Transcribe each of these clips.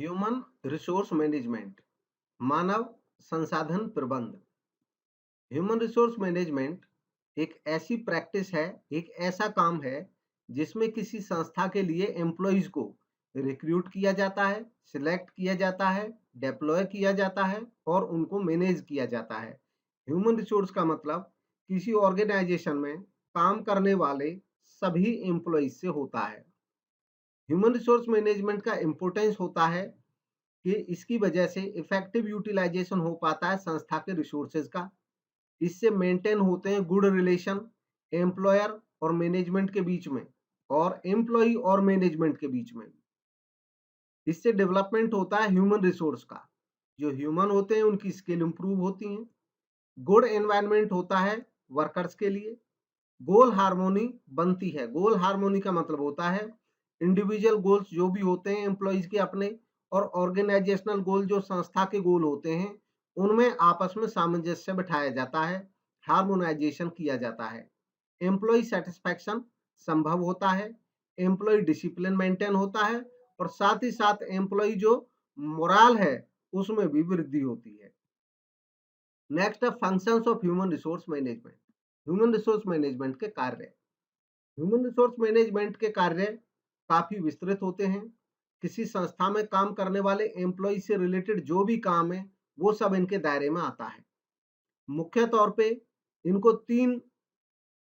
Human resource management, मानव संसाधन प्रबंध। Human resource management एक ऐसी प्रैक्टिस है, एक ऐसा काम है जिसमें किसी संस्था के लिए एम्प्लॉइज को रिक्रूट किया जाता है, सिलेक्ट किया जाता है, डिप्लॉय किया जाता है और उनको मैनेज किया जाता है। ह्यूमन रिसोर्स का मतलब किसी ऑर्गेनाइजेशन में काम करने वाले सभी एम्प्लॉइज से होता है। ह्यूमन रिसोर्स मैनेजमेंट का इम्पोर्टेंस होता है कि इसकी वजह से इफेक्टिव यूटिलाइजेशन हो पाता है संस्था के रिसोर्सेज का। इससे मेंटेन होते हैं गुड रिलेशन एम्प्लॉयर और मैनेजमेंट के बीच में और एम्प्लॉय और मैनेजमेंट के बीच में। इससे डेवलपमेंट होता है ह्यूमन रिसोर्स का। जो ह्यूमन होते हैं उनकी स्किल इंप्रूव होती हैं। गुड एनवायरनमेंट होता है वर्कर्स के लिए। गोल हार्मोनी बनती है। गोल हार्मोनी का मतलब होता है इंडिविजुअल गोल्स जो भी होते हैं एम्प्लॉइज के अपने और ऑर्गेनाइजेशनल गोल जो संस्था के गोल होते हैं उनमें आपस में सामंजस्य बिठाया जाता है, हार्मोनाइजेशन किया जाता है। एम्प्लॉय सेटिस्फैक्शन संभव होता है, एम्प्लॉय डिसिप्लिन मेंटेन होता है और साथ ही साथ एम्प्लॉय जो मोराल है उसमें भी वृद्धि होती है। नेक्स्ट है functions of human resource management. Human resource management के कार्य। ह्यूमन रिसोर्स मैनेजमेंट के कार्य काफी विस्तृत होते हैं। किसी संस्था में काम करने वाले एम्प्लॉय से रिलेटेड जो भी काम है वो सब इनके दायरे में आता है। मुख्य तौर पे इनको 3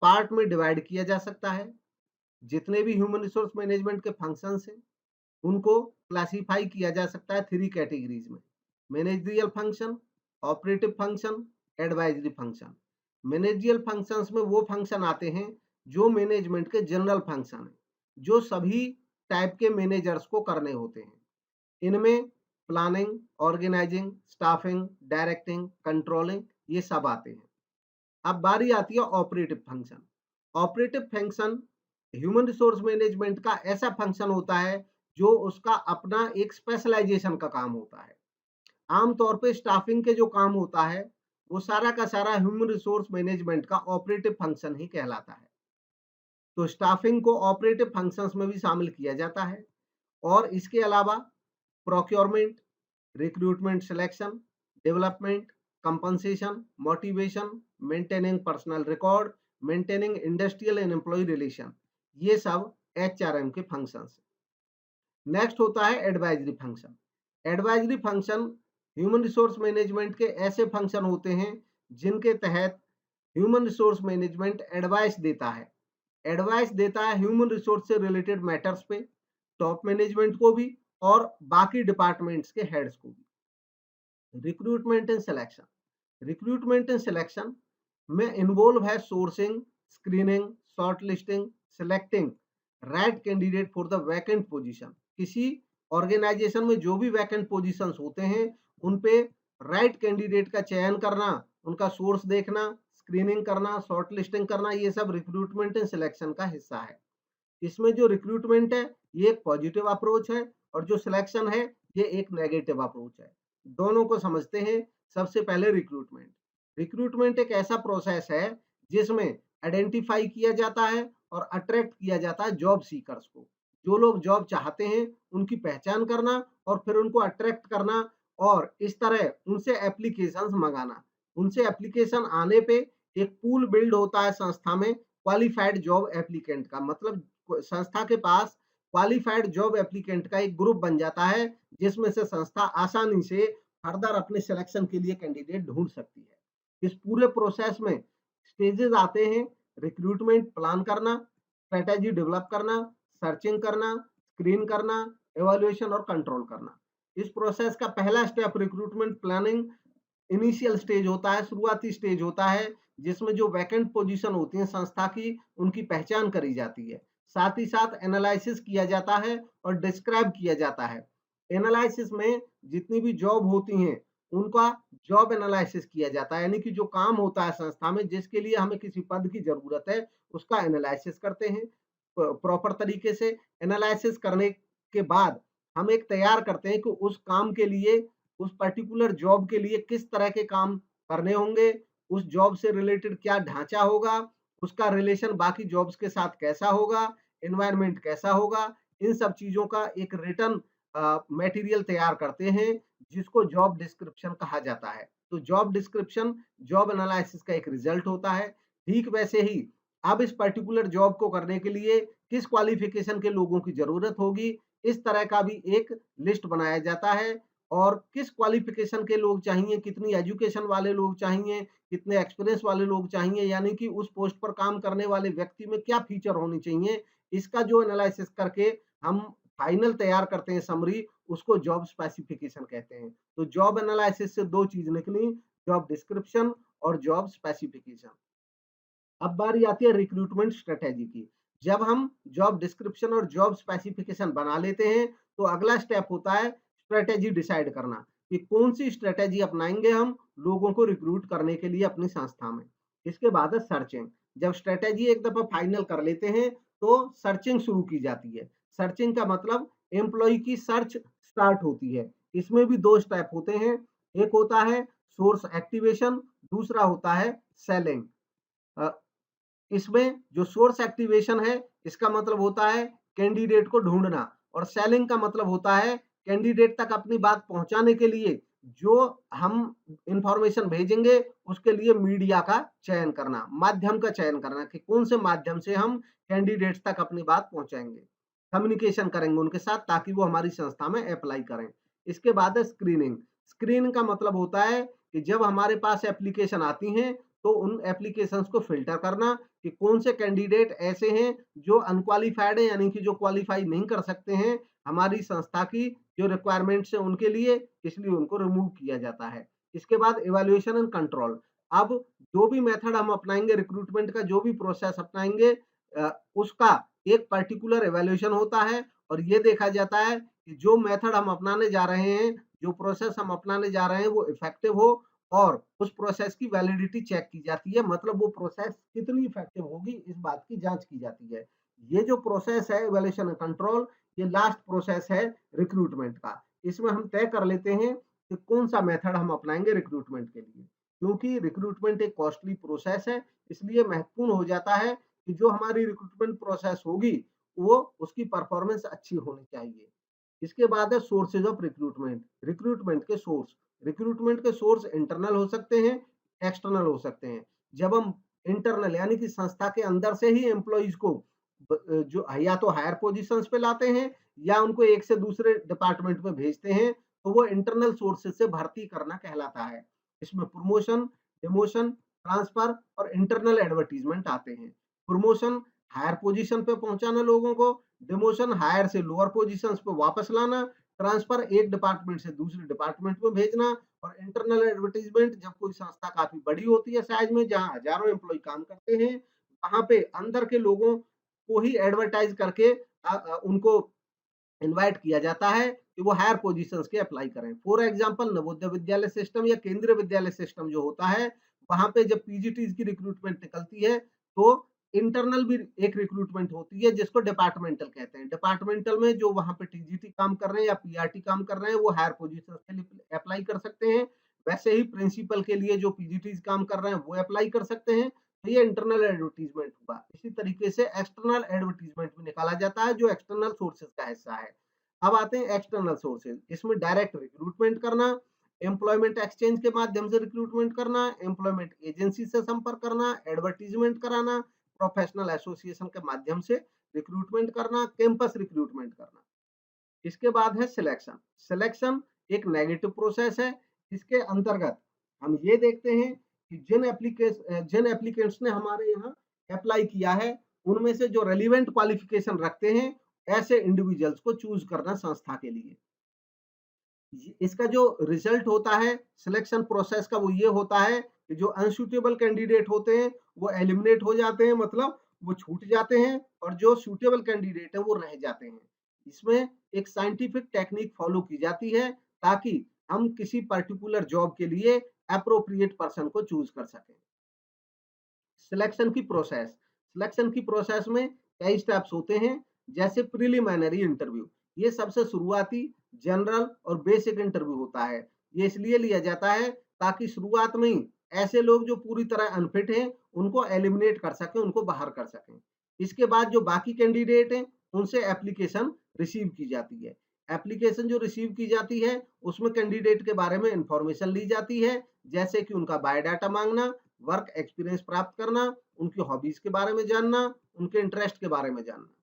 पार्ट में डिवाइड किया जा सकता है। जितने भी ह्यूमन रिसोर्स मैनेजमेंट के फंक्शंस हैं उनको क्लासिफाई किया जा सकता है 3 कैटेगरीज में। Managerial function, operative function, advisory function. Managerial functions में वो फंक्शन आते हैं जो मैनेजमेंट के जनरल फंक्शन है, जो सभी टाइप के मैनेजर्स को करने होते हैं। इनमें planning, organising, staffing, directing, controlling ये सब आते हैं। अब बारी आती है operative function. Operative function human resource management का ऐसा फंक्शन होता है जो उसका अपना एक स्पेशलाइजेशन का काम होता है। आमतौर पे स्टाफिंग के जो काम होता है वो सारा का सारा ह्यूमन रिसोर्स मैनेजमेंट का ऑपरेटिव फंक्शन ही कहलाता है। तो स्टाफिंग को ऑपरेटिव फंक्शंस में भी शामिल किया जाता है और इसके अलावा procurement, recruitment selection, development, compensation, motivation, maintaining personal record, maintaining industrial and employ relation ये सब एचआरएम के फंक्शंस। नेक्स्ट होता है advisory function. Advisory function human resource management के ऐसे फंक्शन होते हैं जिनके तहत ह्यूमन रिसोर्स मैनेजमेंट एडवाइस देता है। एडवाइस देता है ह्यूमन रिसोर्स से रिलेटेड मैटर्स पे, टॉप मैनेजमेंट को भी और बाकी डिपार्टमेंट्स के हेड्स को भी। Recruitment and selection. Recruitment and selection में इन्वॉल्व है sourcing, screening, short listing, selecting right candidate for the vacant position. किसी ऑर्गेनाइजेशन में जो भी वैकेंट पोजीशंस होते हैं उन पे राइट कैंडिडेट का चयन करना, उनका सोर्स देखना, स्क्रीनिंग करना, शॉर्ट लिस्टिंग करना ये सब रिक्रूटमेंट एंड सिलेक्शन का हिस्सा है। इसमें जो रिक्रूटमेंट है ये एक पॉजिटिव अप्रोच है और जो सिलेक्शन है ये एक नेगेटिव अप्रोच है। दोनों को समझते हैं। सबसे पहले रिक्रूटमेंट। रिक्रूटमेंट एक ऐसा प्रोसेस है जिसमें आइडेंटिफाई किया जाता है और अट्रैक्ट किया जाता है जॉब सीकर्स को। जो लोग जॉब चाहते हैं उनकी पहचान करना और फिर उनको अट्रैक्ट करना और इस तरह उनसे एप्लीकेशंस मंगाना। उनसे एप्लीकेशन आने पे एक पूल बिल्ड होता है संस्था में क्वालिफाइड जॉब एप्लीकेंट का। मतलब संस्था के पास क्वालिफाइड जॉब एप्लीकेंट का एक ग्रुप बन जाता है जिसमें से संस्था आसानी से फर्दर अपने सिलेक्शन के लिए कैंडिडेट ढूंढ सकती है। इस पूरे प्रोसेस में स्टेजेस आते हैं। रिक्रूटमेंट प्लान करना, स्ट्रेटेजी डेवलप करना, सर्चिंग करना, स्क्रीन करना, एवेल्युएशन और कंट्रोल करना। इस प्रोसेस का पहला step recruitment planning initial stage होता है, शुरुआती स्टेज होता है जिसमें जो वैकेंट पोजीशन होती है संस्था की उनकी पहचान करी जाती है। साथ ही साथ एनालिसिस किया जाता है और डिस्क्राइब किया जाता है। एनालिसिस में जितनी भी जॉब होती हैं उनका जॉब एनालिसिस किया जाता है, यानी कि जो काम होता है संस्था में जिसके लिए हमें किसी पद की जरूरत है उसका एनालिसिस करते हैं प्रॉपर तरीके से। एनालिसिस करने के बाद हम एक तैयार करते हैं कि उस काम के लिए, उस पर्टिकुलर जॉब के लिए किस तरह के काम करने होंगे, उस जॉब से रिलेटेड क्या ढांचा होगा, उसका रिलेशन बाकी जॉब्स के साथ कैसा होगा, एनवायरनमेंट कैसा होगा। इन सब चीजों का एक रिटर्न मटेरियल तैयार करते हैं जिसको जॉब डिस्क्रिप्शन कहा जाता है। तो जॉब डिस्क्रिप्शन जॉब एनालिसिस का एक रिजल्ट होता है। ठीक वैसे ही अब इस पर्टिकुलर जॉब को करने के लिए किस क्वालिफिकेशन के लोगों की जरूरत होगी, इस तरह का भी एक लिस्ट बनाया जाता है। और किस क्वालिफिकेशन के लोग चाहिए, कितनी एजुकेशन वाले लोग चाहिए, कितने एक्सपीरियंस वाले लोग चाहिए, यानी कि उस पोस्ट पर काम करने वाले व्यक्ति में क्या फीचर होनी चाहिए, इसका जो एनालिसिस करके हम फाइनल तैयार करते हैं समरी, उसको जॉब स्पेसिफिकेशन कहते हैं। तो जॉब एनालिसिस से दो चीज निकली, जॉब डिस्क्रिप्शन और जॉब स्पेसिफिकेशन। अब बारी आती है रिक्रूटमेंट स्ट्रेटेजी की। जब हम जॉब डिस्क्रिप्शन और जॉब स्पेसिफिकेशन बना लेते हैं तो अगला स्टेप होता है स्ट्रेटेजी डिसाइड करना कि कौन सी स्ट्रेटेजी अपनाएंगे हम लोगों को रिक्रूट करने के लिए अपनी संस्था में। इसके बाद है सर्चिंग। जब स्ट्रेटेजी एक दफा फाइनल कर लेते हैं तो सर्चिंग शुरू की जाती है। सर्चिंग का मतलब एम्प्लॉय की सर्च स्टार्ट होती है। इसमें भी दो स्टेप होते हैं, एक होता है सोर्स एक्टिवेशन, दूसरा होता है सेलिंग। इसमें जो सोर्स एक्टिवेशन है इसका मतलब होता है कैंडिडेट को ढूंढना, और सेलिंग का मतलब होता है कैंडिडेट तक अपनी बात पहुंचाने के लिए जो हम इंफॉर्मेशन भेजेंगे उसके लिए मीडिया का चयन करना, माध्यम का चयन करना कि कौन से माध्यम से हम कैंडिडेट्स तक अपनी बात पहुंचाएंगे, कम्युनिकेशन करेंगे उनके साथ ताकि वो हमारी संस्था में अप्लाई करें। इसके बाद है स्क्रीनिंग। स्क्रीनिंग का मतलब होता है कि जब हमारे पास एप्लीकेशन आती हैं तो उन एप्लीकेशंस को फिल्टर करना कि कौन से कैंडिडेट ऐसे हैं जो अनक्वालिफाइड है, यानी कि जो क्वालिफाई नहीं कर सकते हैं हमारी संस्था की जो रिक्वायरमेंट्स है उनके लिए, इसलिए उनको रिमूव किया जाता है। इसके बाद इवैल्यूएशन एंड कंट्रोल। अब जो भी मेथड हम अपनाएंगे, रिक्रूटमेंट का जो भी प्रोसेस अपनाएंगे उसका एक पर्टिकुलर इवैल्यूएशन होता है और ये देखा जाता है कि जो मेथड हम अपनाने जा रहे हैं, जो प्रोसेस हम अपनाने जा रहे हैं वो इफेक्टिव हो और उस प्रोसेस की वैलिडिटी चेक की जाती है, मतलब वो प्रोसेस कितनी इफेक्टिव होगी इस बात की जांच की जाती है। ये जो प्रोसेस है इवैल्यूएशन एंड कंट्रोल, ये लास्ट प्रोसेस है रिक्रूटमेंट का। इसमें हम तय कर लेते हैं कि कौन सा मेथड हम अपनाएंगे रिक्रूटमेंट के लिए। क्योंकि रिक्रूटमेंट एक कॉस्टली प्रोसेस है, इसलिए महत्वपूर्ण हो जाता है कि जो हमारी रिक्रूटमेंट प्रोसेस होगी वो उसकी परफॉर्मेंस अच्छी होनी चाहिए। इसके बाद है सोर्सेज ऑफ रिक्रूटमेंट। रिक्रूटमेंट के सोर्स, रिक्रूटमेंट के सोर्स इंटरनल हो सकते हैं, एक्सटर्नल हो सकते हैं। जब हम इंटरनल यानी कि संस्था के अंदर से ही एम्प्लॉइज को जो या तो हायर पोजीशंस पे लाते हैं या उनको एक से दूसरे डिपार्टमेंट में भेजते हैं, तो वो इंटरनल सोर्सेज से भर्ती करना कहलाता है। इसमें प्रमोशन, डिमोशन, ट्रांसफर और इंटरनल एडवर्टीजमेंट आते हैं। प्रमोशन हायर पोजीशन पे पहुंचाना लोगों को, डिमोशन हायर से लोअर पोजीशंस पे वापस लाना, ट्रांसफर एक डिपार्टमेंट से दूसरे डिपार्टमेंट में भेजना, और इंटरनल एडवर्टीजमेंट जब कोई संस्था काफी बड़ी होती है साइज में, जहां हजारों एम्प्लॉय काम करते हैं, वहां पे अंदर के लोगों को ही एडवर्टाइज करके उनको इनवाइट किया जाता है कि वो हायर पोजीशंस के अप्लाई करें। For example Navodaya Vidyalaya system या केंद्रीय विद्यालय सिस्टम जो होता है, वहां पे जब पीजीटीज की रिक्रूटमेंट निकलती है तो इंटरनल भी एक रिक्रूटमेंट होती है जिसको डिपार्टमेंटल कहते हैं। डिपार्टमेंटल में जो वहां पे टीजीटी काम कर रहे हैं या पीआरटी काम कर रहे हैं वो हायर पोजीशंस के लिए अप्लाई कर सकते हैं। वैसे ही प्रिंसिपल के लिए जो पीजीटीज काम कर रहे हैं वो अप्लाई कर सकते हैं। तो ये इंटरनल एडवर्टीजमेंट हुआ। इसी तरीके से एक्सटर्नल एडवर्टीजमेंट भी निकाला जाता है जो एक्सटर्नल सोर्सेज का हिस्सा है। अब आते हैं एक्सटर्नल सोर्सेज। इसमें डायरेक्ट रिक्रूटमेंट करना, एम्प्लॉयमेंट एक्सचेंज के माध्यम से रिक्रूटमेंट करना, एम्प्लॉयमेंट एजेंसी से संपर्क करना, एडवर्टीजमेंट कराना, प्रोफेशनल एसोसिएशन के माध्यम से रिक्रूटमेंट करना, कैंपस रिक्रूटमेंट करना। इसके बाद है सिलेक्शन। सिलेक्शन एक नेगेटिव प्रोसेस है। इसके अंतर्गत हम ये देखते हैं कि जिन एप्लीकेंट्स ने हमारे यहाँ अप्लाई किया है उनमें से जो रेलिवेंट क्वालिफिकेशन रखते हैं ऐसे इंडिविजुअल्स को चूज करना संस्था के लिए। इसका जो रिजल्ट होता है सिलेक्शन प्रोसेस का वो ये होता है कि जो अनसूटेबल कैंडिडेट होते हैं वो एलिमिनेट हो जाते हैं, मतलब वो छूट जाते हैं, और जो सूटेबल कैंडिडेट है वो रह जाते हैं। इसमें एक साइंटिफिक टेक्निक फॉलो की जाती है ताकि हम किसी पर्टिकुलर जॉब के लिए अप्रोप्रिएट पर्सन को चूज कर सकें। सिलेक्शन की प्रोसेस में कई स्टेप्स होते हैं, जैसे प्रिलिमिनरी इंटरव्यू। ये सबसे शुरुआती जनरल और बेसिक इंटरव्यू होता है। ये इसलिए लिया जाता है ताकि शुरुआत में ही ऐसे लोग जो पूरी तरह अनफिट हैं उनको एलिमिनेट कर सकें, उनको बाहर कर सकें। इसके बाद जो बाकी कैंडिडेट हैं उनसे एप्लीकेशन रिसीव की जाती है। एप्लीकेशन जो रिसीव की जाती है उसमें कैंडिडेट के बारे में इंफॉर्मेशन ली जाती है, जैसे कि उनका बायोडाटा मांगना, वर्क एक्सपीरियंस प्राप्त करना, उनकी हॉबीज के बारे में जानना, उनके इंटरेस्ट के बारे में जानना।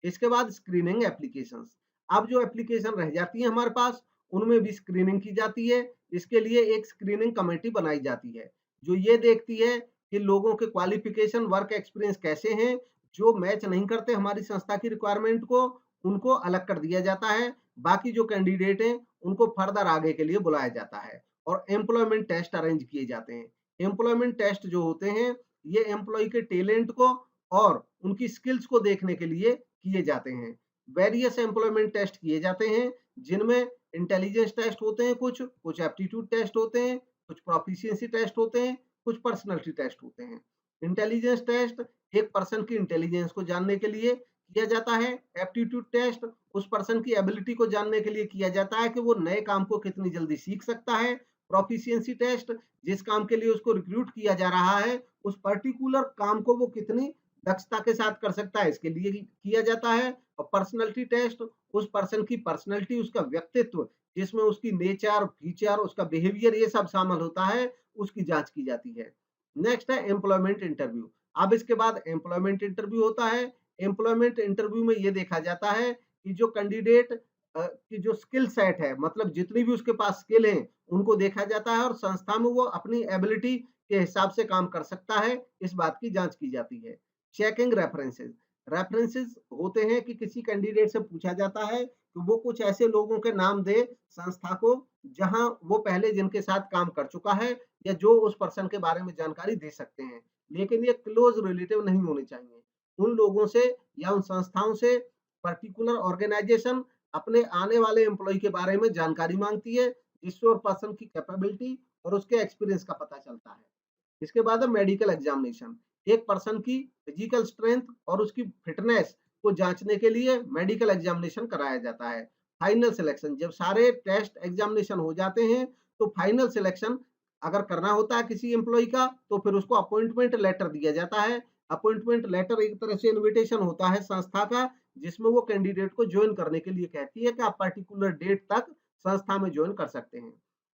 इसके बाद स्क्रीनिंग एप्लीकेशंस। अब जो एप्लीकेशन रह जाती है हमारे पास उनमें भी स्क्रीनिंग की जाती है। इसके लिए एक स्क्रीनिंग कमेटी बनाई जाती है जो ये देखती है कि लोगों के क्वालिफिकेशन, वर्क एक्सपीरियंस कैसे हैं। जो मैच नहीं करते हमारी संस्था की रिक्वायरमेंट को, उनको अलग कर दिया जाता है। बाकी जो कैंडिडेट हैं उनको फर्दर आगे के लिए बुलाया जाता है और एम्प्लॉयमेंट टेस्ट अरेंज किए जाते हैं। एम्प्लॉयमेंट टेस्ट जो होते हैं ये एम्प्लॉय के टैलेंट को और उनकी स्किल्स को देखने के लिए किए जाते हैं। वेरियस एम्प्लॉयमेंट टेस्ट किए जाते हैं जिनमें इंटेलिजेंस टेस्ट होते हैं, कुछ एप्टीट्यूड टेस्ट होते हैं, कुछ प्रोफिशिएंसी टेस्ट होते हैं, कुछ पर्सनालिटी टेस्ट होते हैं। इंटेलिजेंस टेस्ट एक पर्सन की इंटेलिजेंस को जानने के लिए किया जाता है। एप्टीट्यूड टेस्ट उस पर्सन की एबिलिटी को जानने के लिए किया जाता है कि वो नए काम को कितनी जल्दी सीख सकता है। प्रोफिशिएंसी टेस्ट जिस काम के लिए उसको रिक्रूट किया जा रहा है उस पर्टिकुलर काम को वो कितनी दक्षता के साथ कर सकता है, इसके लिए किया जाता है। और पर्सनालिटी टेस्ट उस पर्सन की पर्सनालिटी, उसका व्यक्तित्व, जिसमें उसकी नेचर, फीचर, उसका बिहेवियर ये सब शामिल होता है, उसकी जांच की जाती है। नेक्स्ट है एम्प्लॉयमेंट इंटरव्यू। अब इसके बाद एम्प्लॉयमेंट इंटरव्यू होता है। एम्प्लॉयमेंट इंटरव्यू में ये देखा जाता है कि जो कैंडिडेट की जो स्किल सेट है, मतलब जितनी भी उसके पास स्किल है उनको देखा जाता है और संस्था में वो अपनी एबिलिटी के हिसाब से काम कर सकता है, इस बात की जांच की जाती है। Checking references. रेफरेंसेस होते हैं कि किसी कैंडिडेट से पूछा जाता है कि वो कुछ ऐसे लोगों के नाम दे संस्था को जहां वो पहले जिनके साथ काम कर चुका है या जो उस पर्सन के बारे में जानकारी दे सकते हैं, लेकिन ये क्लोज रिलेटिव नहीं होने चाहिए। उन लोगों से या उन संस्थाओं से पर्टिकुलर ऑर्गेनाइजेशन अपने आने वाले एम्प्लॉय के बारे में जानकारी मांगती है, जिससे और पर्सन की कैपेबिलिटी और उसके एक्सपीरियंस का पता चलता है। इसके बाद है मेडिकल एग्जामिनेशन। एक पर्सन की फिजिकल स्ट्रेंथ और उसकी फिटनेस को जांचने के लिए मेडिकल एग्जामिनेशन कराया जाता है। Final selection. जब सारे टेस्ट एग्जामिनेशन हो जाते हैं तो फाइनल सिलेक्शन अगर करना होता है किसी एम्प्लॉय का तो फिर उसको अपॉइंटमेंट लेटर दिया जाता है। अपॉइंटमेंट लेटर एक तरह से इन्विटेशन होता है संस्था का, जिसमें वो कैंडिडेट को ज्वाइन करने के लिए कहती है कि आप पर्टिकुलर डेट तक संस्था में ज्वाइन कर सकते हैं।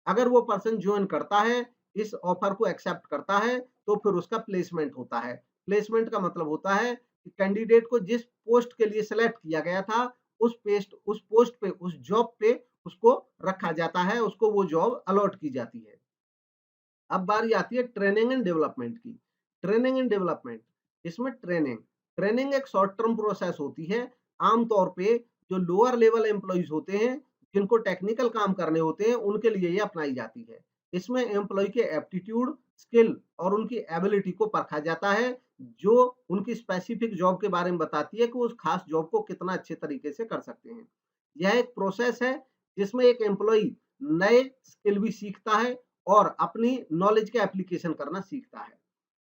अगर वो पर्सन ज्वाइन करता है, इस ऑफर को एक्सेप्ट करता है, तो फिर उसका प्लेसमेंट होता है। प्लेसमेंट का मतलब होता है कि कैंडिडेट को जिस पोस्ट के लिए सेलेक्ट किया गया था उस पोस्ट पे, उस जॉब पे उसको रखा जाता है, उसको वो जॉब अलॉट की जाती है। अब बारी आती है ट्रेनिंग एंड डेवलपमेंट की। ट्रेनिंग एंड डेवलपमेंट, इसमें ट्रेनिंग ट्रेनिंग एक शॉर्ट टर्म प्रोसेस होती है। आमतौर पे जो लोअर लेवल एम्प्लॉइज होते हैं जिनको टेक्निकल काम करने होते हैं उनके लिए ये अपनाई जाती है। इसमें एम्प्लॉय के एप्टीट्यूड, स्किल और उनकी एबिलिटी को परखा जाता है, जो उनकी स्पेसिफिक जॉब के बारे में बताती है कि उस खास जॉब को कितना अच्छे तरीके से कर सकते हैं। यह एक प्रोसेस है जिसमें एक एम्प्लॉय नए स्किल भी सीखता है और अपनी नॉलेज का एप्लीकेशन करना सीखता है।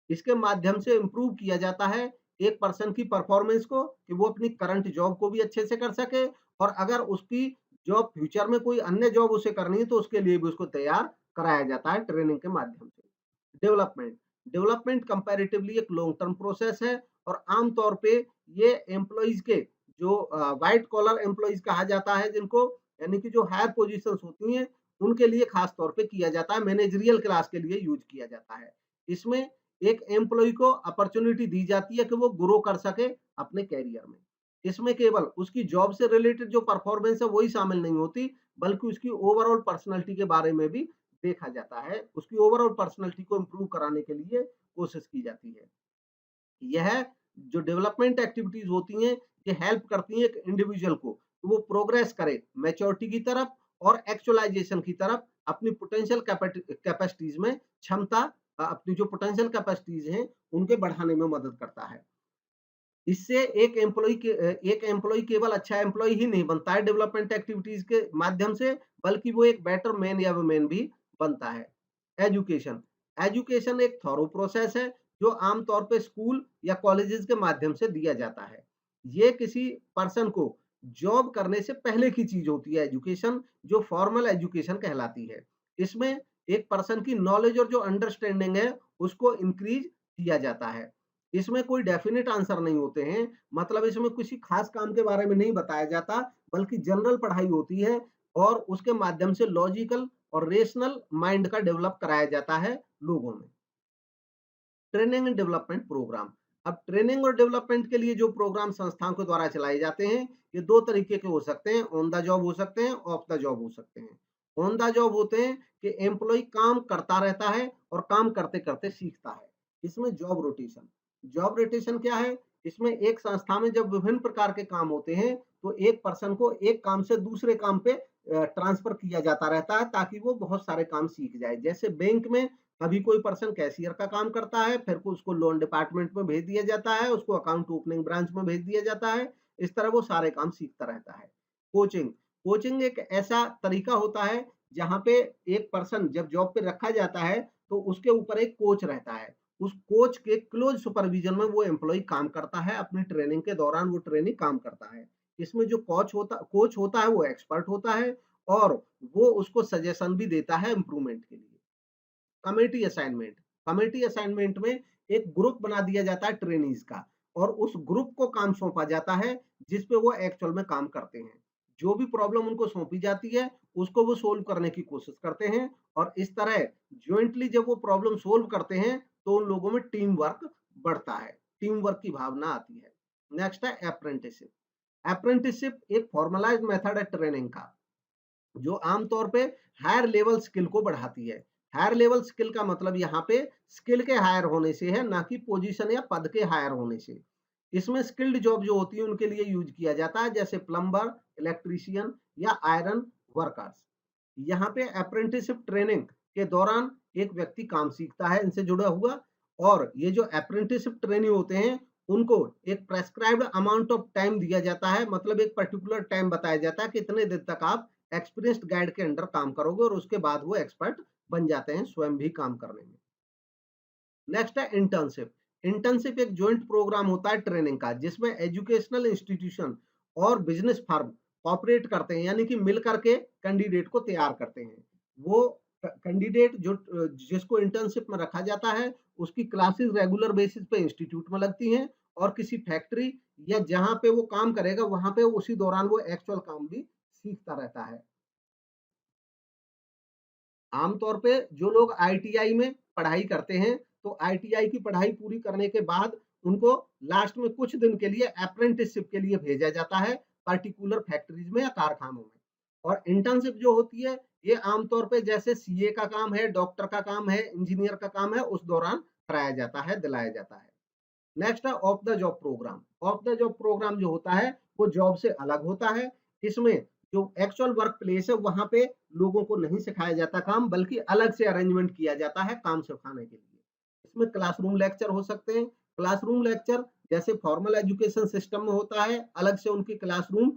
इसके माध्यम से इम्प्रूव किया जाता है एक पर्सन की परफॉर्मेंस को कि वो अपनी करंट जॉब को भी अच्छे से कर सके, और अगर उसकी जॉब फ्यूचर में कोई अन्य जॉब उसे करनी है तो उसके लिए भी उसको तैयार कराया जाता है ट्रेनिंग के माध्यम से। डेवलपमेंट डेवलपमेंट कंपैरेटिवली एक लॉन्ग टर्म प्रोसेस है और आमतौर पे ये एम्प्लॉइज के जो व्हाइट कॉलर एम्प्लॉइज कहा जाता है जिनको, यानी कि जो हायर पोजीशंस होती हैं उनके लिए खास तौर पे किया जाता है, मैनेजरियल क्लास के लिए यूज किया जाता है। इसमें एक एम्प्लॉय को अपॉर्चुनिटी दी जाती है कि वो ग्रो कर सके अपने कैरियर में। इसमें केवल उसकी जॉब से रिलेटेड जो परफॉर्मेंस है वही शामिल नहीं होती, बल्कि उसकी ओवरऑल पर्सनैलिटी के बारे में भी देखा जाता है। उसकी ओवरऑल पर्सनैलिटी को इम्प्रूव कराने के लिए कोशिश की जाती है। यह जो डेवलपमेंट एक्टिविटीज होती हैं ये हेल्प करती हैं एक इंडिविजुअल को कि वो प्रोग्रेस करे मैच्योरिटी की तरफ और एक्चुअलाइजेशन की तरफ, अपनी पोटेंशियल कैपेसिटीज में क्षमता, अपनी जो पोटेंशियल कैपेसिटीज हैं उनके बढ़ाने में मदद करता है। इससे एक एम्प्लॉय केवल अच्छा एम्प्लॉय ही नहीं बनता है डेवलपमेंट एक्टिविटीज के माध्यम से, बल्कि वो एक बेटर मैन या वुमेन भी बनता है। एजुकेशन एजुकेशन एक थॉरो प्रोसेस है जो आमतौर पे स्कूल या कॉलेजेस के माध्यम से दिया जाता है। ये किसी पर्सन को जॉब करने से पहले की चीज होती है एजुकेशन, जो फॉर्मल एजुकेशन कहलाती है। इसमें एक पर्सन की नॉलेज और जो अंडरस्टैंडिंग है उसको इंक्रीज किया जाता है। इसमें कोई डेफिनेट आंसर नहीं होते हैं, मतलब इसमें किसी खास काम के बारे में नहीं बताया जाता, बल्कि जनरल पढ़ाई होती है और उसके माध्यम से लॉजिकल और रेशनल माइंड का डेवलप कराया जाता है लोगों में। Training and development programme. अब ट्रेनिंग और डेवलपमेंट के लिए जो प्रोग्राम संस्थाओं के द्वारा चलाए जाते हैं, ये दो तरीके के हो सकते हैं, ऑन द जॉब हो सकते हैं, ऑफ द जॉब हो सकते हैं। ऑन द जॉब होते हैं कि एम्प्लॉय काम करता रहता है और काम करते करते सीखता है। इसमें जॉब रोटेशन क्या है? इसमें एक संस्था में जब विभिन्न प्रकार के काम होते हैं, तो एक पर्सन को एक काम से दूसरे काम पे ट्रांसफर किया जाता रहता है, ताकि वो बहुत सारे काम सीख जाए। जैसे बैंक में अभी कोई पर्सन कैशियर का काम करता है, फिर को उसको लोन डिपार्टमेंट में भेज दिया जाता है, उसको अकाउंट ओपनिंग ब्रांच में भेज दिया जाता है। इस तरह वो सारे काम सीखता रहता है। कोचिंग कोचिंग एक ऐसा तरीका होता है जहाँ पे एक पर्सन जब जॉब पे रखा जाता है, तो उसके ऊपर एक कोच रहता है। उस कोच के क्लोज सुपरविजन में वो एम्प्लॉय काम करता है, अपनी ट्रेनिंग के दौरान वो ट्रेनी काम करता है। इसमें जो कोच होता है वो एक्सपर्ट होता है और वो उसको सजेशन भी देता है इम्प्रूवमेंट के लिए। कमेटी असाइनमेंट कमेटी असाइनमेंट में एक ग्रुप बना दिया जाता है ट्रेनीज का और उस ग्रुप को काम सौंपा जाता है जिस पे वो एक्चुअल में काम करते हैं। जो भी प्रॉब्लम उनको सौंपी जाती है उसको वो सोल्व करने की कोशिश करते हैं और इस तरह ज्वाइंटली जब वो प्रॉब्लम सोल्व करते हैं तो उन लोगों में टीम वर्क बढ़ता है, टीम वर्क की भावना आती है। नेक्स्ट है अप्रेंटिसशिप। अप्रेंटिसशिप एक फॉर्मलाइज्ड मेथड है ट्रेनिंग का जो आमतौर पे हायर लेवल स्किल को बढ़ाती है। हायर लेवल स्किल का मतलब यहाँ पे स्किल के हायर होने से है, ना कि पोजीशन या पद के हायर होने से। इसमें स्किल्ड जॉब जो होती है उनके लिए यूज किया जाता है, जैसे प्लम्बर, इलेक्ट्रीशियन या आयरन वर्कर्स। यहाँ पे अप्रेंटिसशिप ट्रेनिंग के दौरान एक व्यक्ति काम सीखता है इनसे जुड़ा हुआ और ये जो अप्रेंटिसशिप ट्रेनी होते हैं उनको एक प्रेस्क्राइब्ड अमाउंट ऑफ टाइम दिया जाता है, मतलब एक पर्टिकुलर टाइम बताया जाता है कि इतने दिन तक आप एक्सपीरियंस्ड गाइड के अंडर काम करोगे और उसके बाद वो एक्सपर्ट बन जाते हैं स्वयं भी काम करने में। नेक्स्ट है इंटर्नशिप। इंटर्नशिप एक जॉइंट प्रोग्राम होता है ट्रेनिंग का जिसमें एजुकेशनल इंस्टीट्यूशन और बिजनेस फर्म कॉपरेट करते हैं, यानी कि मिल करके कैंडिडेट को तैयार करते हैं। वो कैंडिडेट जो जिसको इंटर्नशिप में रखा जाता है उसकी क्लासेस रेगुलर बेसिस पे इंस्टीट्यूट में लगती हैं और किसी फैक्ट्री या जहां पे वो काम करेगा वहां पे उसी दौरान वो एक्चुअल काम भी सीखता रहता है। आमतौर पे जो लोग आईटीआई में पढ़ाई करते हैं, तो आईटीआई की पढ़ाई पूरी करने के बाद उनको लास्ट में कुछ दिन के लिए अप्रेंटिसशिप के लिए भेजा जाता है पर्टिकुलर फैक्ट्रीज में या कारखानों में। और इंटर्नशिप जो होती है ये आमतौर पे जैसे सीए का काम है, डॉक्टर का काम है, इंजीनियर का काम है, उस दौरान कराया जाता है, दिलाया जाता है। नेक्स्ट है off the job programme. Off the job programme जो होता है वो जॉब से अलग होता है। इसमें जो एक्चुअल वर्क प्लेस है वहां पे लोगों को नहीं सिखाया जाता काम, बल्कि अलग से अरेंजमेंट किया जाता है काम सिखाने के लिए। इसमें क्लासरूम लेक्चर हो सकते हैं। क्लासरूम लेक्चर जैसे फॉर्मल एजुकेशन सिस्टम में होता है, अलग से उनकी क्लासरूम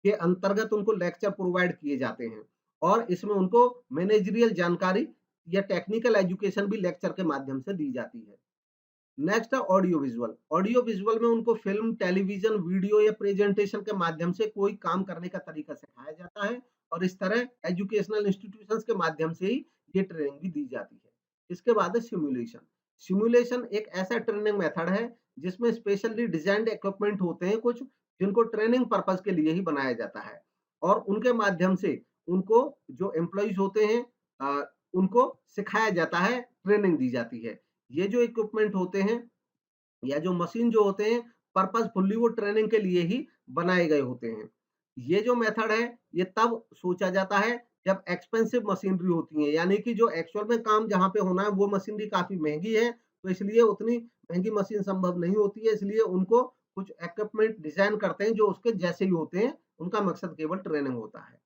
के अंतर्गत उनको लेक्चर प्रोवाइड किए जाते हैं और इसमें उनको मैनेजरियल जानकारी या टेक्निकल एजुकेशन भी लेक्चर के माध्यम से दी जाती है। नेक्स्ट है ऑडियो विजुअल। ऑडियो विजुअल में उनको फिल्म, टेलीविजन, वीडियो या प्रेजेंटेशन के माध्यम से कोई काम करने का तरीका सिखाया जाता है और इस तरह एजुकेशनल इंस्टीट्यूशंस के माध्यम से ही ये ट्रेनिंग भी दी जाती है। इसके बाद है सिमुलेशन। सिमुलेशन एक ऐसा ट्रेनिंग मेथड है जिसमें स्पेशली डिजाइंड इक्विपमेंट होते हैं कुछ, जिनको ट्रेनिंग पर्पज के लिए ही बनाया जाता है और उनके माध्यम से उनको जो एम्प्लॉइज होते हैं उनको सिखाया जाता है, ट्रेनिंग दी जाती है। ये जो इक्विपमेंट होते हैं या जो मशीन जो होते हैं पर्पसफुली वो ट्रेनिंग के लिए ही बनाए गए होते हैं। ये जो मेथड है ये तब सोचा जाता है जब एक्सपेंसिव मशीनरी होती है, यानी कि जो एक्चुअल में काम जहाँ पे होना है वो मशीनरी काफी महंगी है, तो इसलिए उतनी महंगी मशीन संभव नहीं होती है, इसलिए उनको कुछ इक्विपमेंट डिजाइन करते हैं जो उसके जैसे ही होते हैं, उनका मकसद केवल ट्रेनिंग होता है।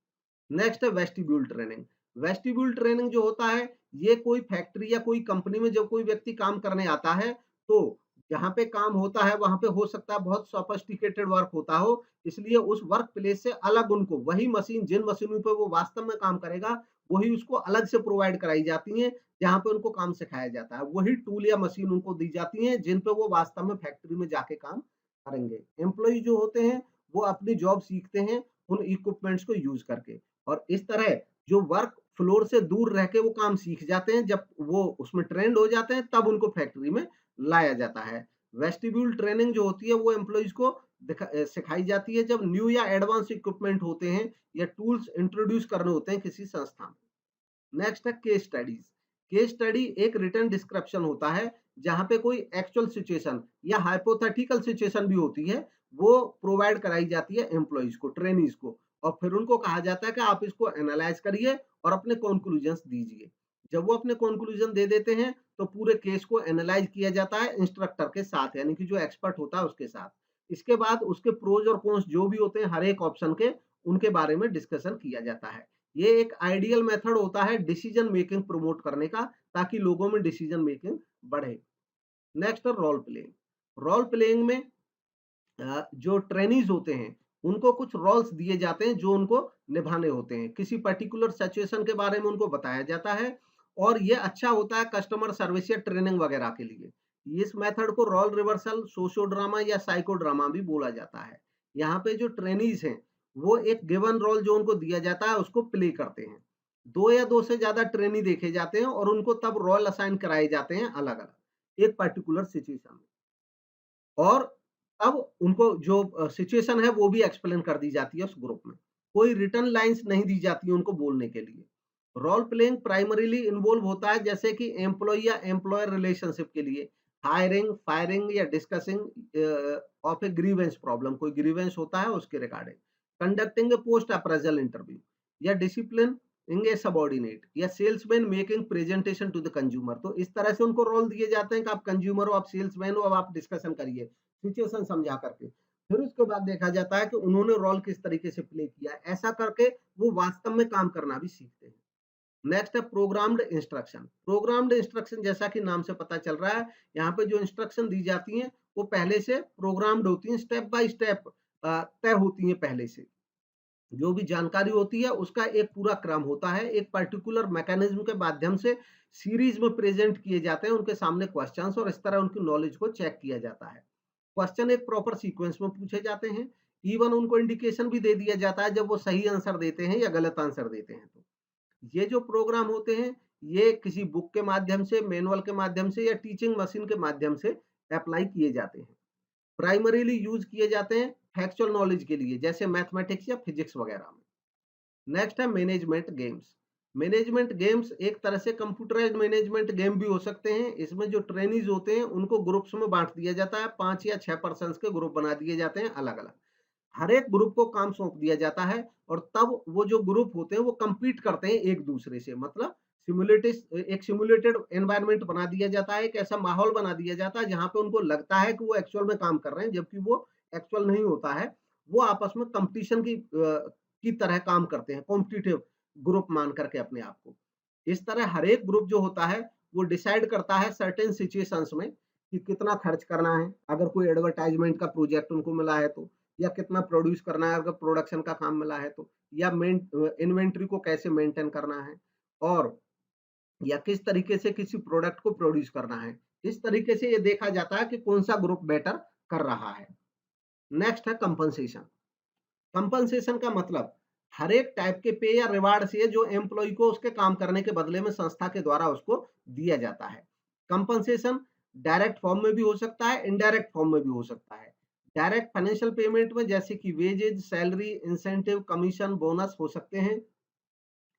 नेक्स्ट है वेस्टिब्यूल ट्रेनिंग। वेस्टिब्यूल ट्रेनिंग जो होता है ये कोई फैक्ट्री या कोई कंपनी में जब कोई व्यक्ति काम करने आता है तो जहाँ पे काम होता है वहां पे हो सकता है बहुत सोफिस्टिकेटेड वर्क होता हो, इसलिए उस वर्क प्लेस से अलग उनको वही मशीन जिन मशीनों पे वो वास्तव में काम करेगा वही उसको अलग से प्रोवाइड कराई जाती हैं, जहाँ पे उनको काम सिखाया जाता है। वही टूल या मशीन उनको दी जाती हैं जिन पे वो वास्तव में फैक्ट्री में जाके काम करेंगे। एम्प्लॉय जो होते हैं वो अपनी जॉब सीखते हैं उन इक्विपमेंट्स को यूज करके और इस तरह जो वर्क फ्लोर से दूर रह के वो काम सीख जाते हैं, जब वो उसमें ट्रेंड हो जाते हैं तब उनको फैक्ट्री में लाया जाता है। वेस्टिब्यूल ट्रेनिंग जो होती है वो एम्प्लॉइज को सिखाई जाती है जब न्यू या एडवांस इक्विपमेंट होते हैं या टूल्स इंट्रोड्यूस करने होते हैं किसी संस्था में। नेक्स्ट है केस स्टडीज। केस स्टडी एक रिटन डिस्क्रिप्शन होता है जहां पे कोई एक्चुअल सिचुएशन या हाइपोथेटिकल सिचुएशन भी होती है, वो प्रोवाइड कराई जाती है एम्प्लॉइज को, ट्रेनीज को, और फिर उनको कहा जाता है कि आप इसको एनालाइज करिए और अपने कंक्लूजन्स दीजिए। जब वो अपने कंक्लूजन दे देते हैं तो पूरे केस को एनालाइज किया जाता है इंस्ट्रक्टर के साथ, यानी कि जो एक्सपर्ट होता है उसके साथ। इसके बाद उसके प्रोज और कॉन्स जो भी होते हैं हर एक ऑप्शन के, उनके बारे में डिस्कशन किया जाता है। ये एक आइडियल मेथड होता है डिसीजन मेकिंग प्रमोट करने का, ताकि लोगों में डिसीजन मेकिंग बढ़े। नेक्स्ट है रोल प्लेइंग। रोल प्लेइंग में जो ट्रेनीज होते हैं उनको कुछ रोल्स दिए जाते हैं जो उनको निभाने होते हैं, किसी पर्टिकुलर सिचुएशन के बारे में उनको बताया जाता है, और ये अच्छा होता है कस्टमर सर्विस या ट्रेनिंग वगैरह के लिए। इस मेथड को रोल रिवर्सल, सोशो ड्रामा या साइको ड्रामा भी बोला जाता है। यहाँ पे जो ट्रेनीज हैं वो एक गिवन रोल जो उनको दिया जाता है उसको प्ले करते हैं। दो या दो से ज्यादा ट्रेनी देखे जाते हैं और उनको तब रोल असाइन कराए जाते हैं अलग अलग एक पर्टिकुलर सिचुएशन में, और अब उनको जो सिचुएशन है वो भी एक्सप्लेन कर दी जाती है उस ग्रुप में। कोई रिटर्न लाइंस नहीं दी जाती है उनको बोलने के लिए। रोल प्लेइंग प्राइमरीली इन्वॉल्व होता है जैसे कि एम्प्लॉय या एम्प्लॉयर रिलेशनशिप के लिए हायरिंग, फायरिंग या discussing of a grievance problem, कोई ग्रीवेंस होता है उसके regarding, conducting a post appraisal interview, या डिसिप्लिन इंग ए सबॉर्डिनेट, या salesman making presentation to the consumer. तो इस तरह से उनको रोल दिए जाते हैं कि आप कंज्यूमर हो, आप सेल्समैन हो, अब आप डिस्कशन करिए सिचुएशन समझा करके। फिर उसके बाद देखा जाता है कि उन्होंने रोल किस तरीके से प्ले किया है, ऐसा करके वो वास्तव में काम करना भी सीखते हैं। नेक्स्ट है प्रोग्राम्ड इंस्ट्रक्शन। प्रोग्राम्ड इंस्ट्रक्शन जैसा कि नाम से पता चल रहा है, यहाँ पे जो इंस्ट्रक्शन दी जाती हैं वो पहले से प्रोग्राम्ड होती हैं, स्टेप बाय स्टेप तय होती हैं पहले से। जो भी जानकारी होती है उसका एक पूरा क्रम होता है, एक पर्टिकुलर मैकेनिज्म के माध्यम से सीरीज में प्रेजेंट किए जाते हैं उनके सामने क्वेश्चंस, और इस तरह उनकी नॉलेज को चेक किया जाता है। क्वेश्चन एक प्रॉपर सीक्वेंस में पूछे जाते हैं, इवन उनको इंडिकेशन भी दे दिया जाता है जब वो सही आंसर देते हैं या गलत आंसर देते हैं। तो ये जो प्रोग्राम होते हैं ये किसी बुक के माध्यम से, मैनुअल के माध्यम से या टीचिंग मशीन के माध्यम से अप्लाई किए जाते हैं। प्राइमरीली यूज किए जाते हैं फैक्चुअल नॉलेज के लिए जैसे मैथमेटिक्स या फिजिक्स वगैरह में। नेक्स्ट है मैनेजमेंट गेम्स। मैनेजमेंट गेम्स एक तरह से कंप्यूटराइज्ड मैनेजमेंट गेम भी हो सकते हैं। इसमें जो ट्रेनीज होते हैं उनको ग्रुप्स में बांट दिया जाता है, 5 या 6 पर्सन के ग्रुप बना दिए जाते हैं अलग अलग। हर एक ग्रुप को काम सौंप दिया जाता है और तब वो जो ग्रुप होते हैं वो compete करते हैं एक दूसरे से, मतलब एक सिमुलेटेड एनवायरनमेंट बना दिया जाता है, एक ऐसा माहौल बना दिया जाता है जहां पे उनको लगता है कि वो एक्चुअल में काम कर रहे हैं, जबकि वो एक्चुअल नहीं होता है। वो आपस में कंपटीशन की तरह काम करते हैं, कॉम्पिटिटिव ग्रुप मान करके अपने आप को। इस तरह हर एक ग्रुप जो होता है वो डिसाइड करता है सर्टेन सिचुएशंस में कि कितना खर्च करना है, अगर कोई एडवर्टाइजमेंट का प्रोजेक्ट उनको मिला है तो, या कितना प्रोड्यूस करना है अगर प्रोडक्शन का काम मिला है तो, या इन्वेंट्री को कैसे मेंटेन करना है, और या किस तरीके से किसी प्रोडक्ट को प्रोड्यूस करना है। इस तरीके से ये देखा जाता है कि कौन सा ग्रुप बेटर कर रहा है। नेक्स्ट है कंपनसेशन। कंपनसेशन का मतलब हर एक टाइप के पे या रिवार्ड से जो एम्प्लॉय को उसके काम करने के बदले में संस्था के द्वारा उसको दिया जाता है। कंपनसेशन डायरेक्ट फॉर्म में भी हो सकता है, इनडायरेक्ट फॉर्म में भी हो सकता है। डायरेक्ट फाइनेंशियल पेमेंट में जैसे कि wages, salary, incentive, commission, bonus हो सकते हैं।